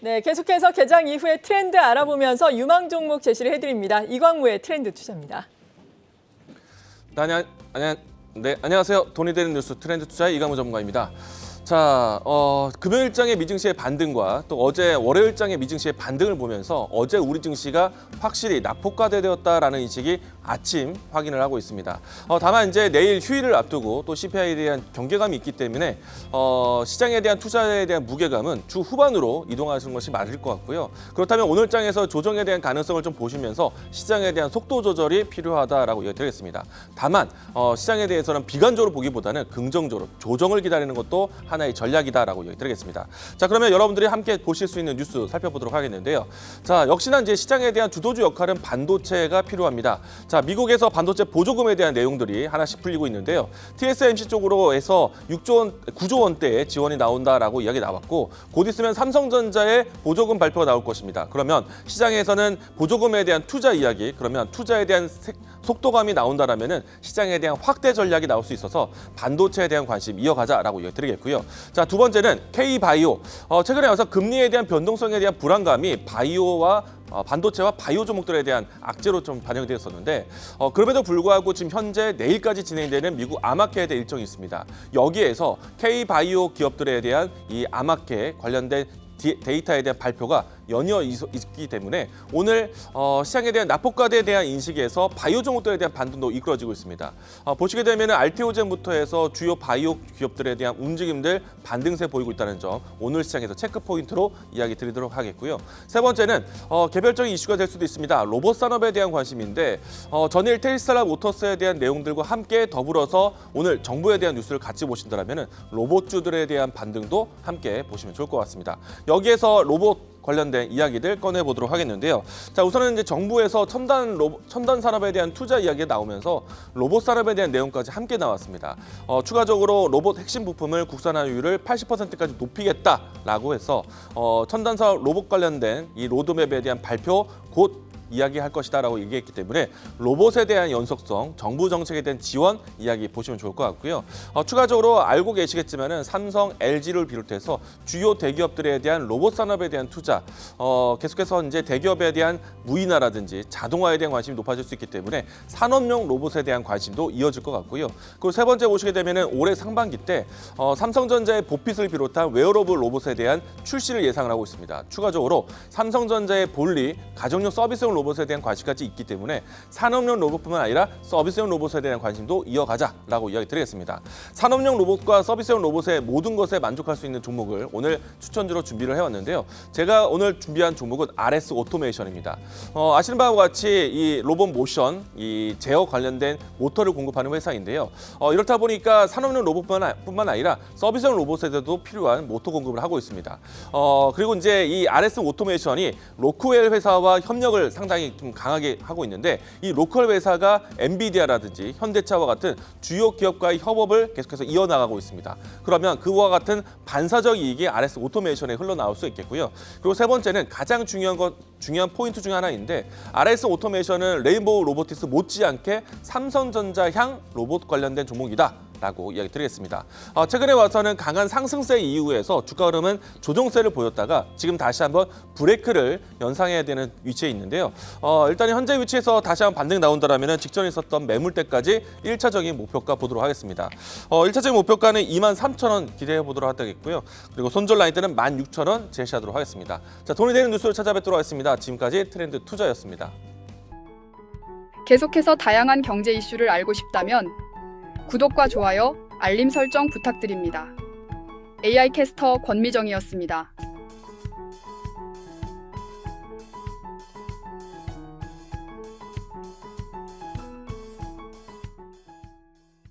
네, 계속해서 개장 이후의 트렌드 알아보면서 유망 종목 제시를 해드립니다. 이광무의 트렌드 투자입니다. 네, 안녕하세요. 돈이 되는 뉴스 트렌드 투자의 이광무 전문가입니다. 자, 금요일장의 미증시의 반등과 또 어제 월요일장의 미증시의 반등을 보면서 어제 우리 증시가 확실히 낙폭과대되었다라는 인식이 아침 확인을 하고 있습니다. 다만 이제 내일 휴일을 앞두고 또 CPI에 대한 경계감이 있기 때문에 시장에 대한 투자에 대한 무게감은 주 후반으로 이동하시는 것이 맞을 것 같고요. 그렇다면 오늘장에서 조정에 대한 가능성을 좀 보시면서 시장에 대한 속도 조절이 필요하다라고 이야기드리겠습니다. 다만 시장에 대해서는 비관적으로 보기보다는 긍정적으로 조정을 기다리는 것도 하나의 전략이다라고 이야기드리겠습니다. 자, 그러면 여러분들이 함께 보실 수 있는 뉴스 살펴보도록 하겠는데요. 자, 역시나 이제 시장에 대한 주도주 역할은 반도체가 필요합니다. 자, 미국에서 반도체 보조금에 대한 내용들이 하나씩 풀리고 있는데요. TSMC 쪽으로 해서 9조 원대의 지원이 나온다라고 이야기 나왔고 곧 있으면 삼성전자의 보조금 발표가 나올 것입니다. 그러면 시장에서는 보조금에 대한 투자 이야기, 그러면 투자에 대한 속도감이 나온다라면은 시장에 대한 확대 전략이 나올 수 있어서 반도체에 대한 관심 이어가자라고 이야기드리겠고요. 자, 두 번째는 K바이오. 최근에 와서 금리에 대한 변동성에 대한 불안감이 바이오와 반도체와 바이오 종목들에 대한 악재로 좀 반영이 되었었는데 그럼에도 불구하고 지금 현재 내일까지 진행되는 미국 아마케에 대한 일정이 있습니다. 여기에서 K바이오 기업들에 대한 이 아마케 관련된 데이터에 대한 발표가 연이어 있기 때문에 오늘 시장에 대한 낙폭과대에 대한 인식에서 바이오 종목들에 대한 반등도 이끌어지고 있습니다. 보시게 되면 알테오젠부터 해서 주요 바이오 기업들에 대한 움직임들 반등세 보이고 있다는 점 오늘 시장에서 체크 포인트로 이야기 드리도록 하겠고요. 세 번째는 개별적인 이슈가 될 수도 있습니다. 로봇 산업에 대한 관심인데 전일 테슬라 모터스에 대한 내용들과 함께 더불어서 오늘 정부에 대한 뉴스를 같이 보신다면 로봇주들에 대한 반등도 함께 보시면 좋을 것 같습니다. 여기에서 로봇 관련된 이야기들 꺼내보도록 하겠는데요. 자, 우선은 이제 정부에서 첨단 산업에 대한 투자 이야기가 나오면서 로봇 산업에 대한 내용까지 함께 나왔습니다. 추가적으로 로봇 핵심 부품을 국산화율을 80%까지 높이겠다라고 해서 첨단 산업 로봇 관련된 이 로드맵에 대한 발표 곧 이야기할 것이다라고 얘기했기 때문에 로봇에 대한 연속성, 정부 정책에 대한 지원 이야기 보시면 좋을 것 같고요. 추가적으로 알고 계시겠지만은 삼성, LG를 비롯해서 주요 대기업들에 대한 로봇 산업에 대한 투자, 계속해서 이제 대기업에 대한 무인화라든지 자동화에 대한 관심이 높아질 수 있기 때문에 산업용 로봇에 대한 관심도 이어질 것 같고요. 그리고 세 번째 보시게 되면은 올해 상반기 때 삼성전자의 보핏을 비롯한 웨어러블 로봇에 대한 출시를 예상을 하고 있습니다. 추가적으로 삼성전자의 볼리 가정용 서비스용 로봇에 대한 관심까지 있기 때문에 산업용 로봇뿐만 아니라 서비스용 로봇에 대한 관심도 이어가자라고 이야기 드리겠습니다. 산업용 로봇과 서비스용 로봇의 모든 것에 만족할 수 있는 종목을 오늘 추천주로 준비를 해왔는데요. 제가 오늘 준비한 종목은 RS 오토메이션입니다. 아시는 바와 같이 이 로봇 모션, 이 제어 관련된 모터를 공급하는 회사인데요. 이렇다 보니까 산업용 로봇뿐만 아니라 서비스용 로봇에도 필요한 모터 공급을 하고 있습니다. 그리고 이제 이 RS 오토메이션이 로크웰 회사와 협력을 상당히 좀 강하게 하고 있는데 이 로컬 회사가 엔비디아라든지 현대차와 같은 주요 기업과의 협업을 계속해서 이어나가고 있습니다. 그러면 그와 같은 반사적 이익이 RS 오토메이션에 흘러나올 수 있겠고요. 그리고 세 번째는 가장 중요한 포인트 중 하나인데 RS 오토메이션은 레인보우 로보티스 못지않게 삼성전자향 로봇 관련된 종목이다. 라고 이야기 드리겠습니다. 최근에 와서는 강한 상승세 이후에서 주가 흐름은 조정세를 보였다가 지금 다시 한번 브레이크를 연상해야 되는 위치에 있는데요. 일단 현재 위치에서 다시 한번 반등 나온다면 직전에 있었던 매물대까지 1차적인 목표가 보도록 하겠습니다. 1차적인 목표가는 23,000원 기대해 보도록 하겠고요. 그리고 손절 라인대는 16,000원 제시하도록 하겠습니다. 자, 돈이 되는 뉴스를 찾아뵙도록 하겠습니다. 지금까지 트렌드 투자였습니다. 계속해서 다양한 경제 이슈를 알고 싶다면 구독과 좋아요, 알림 설정 부탁드립니다. AI 캐스터 권미정이었습니다.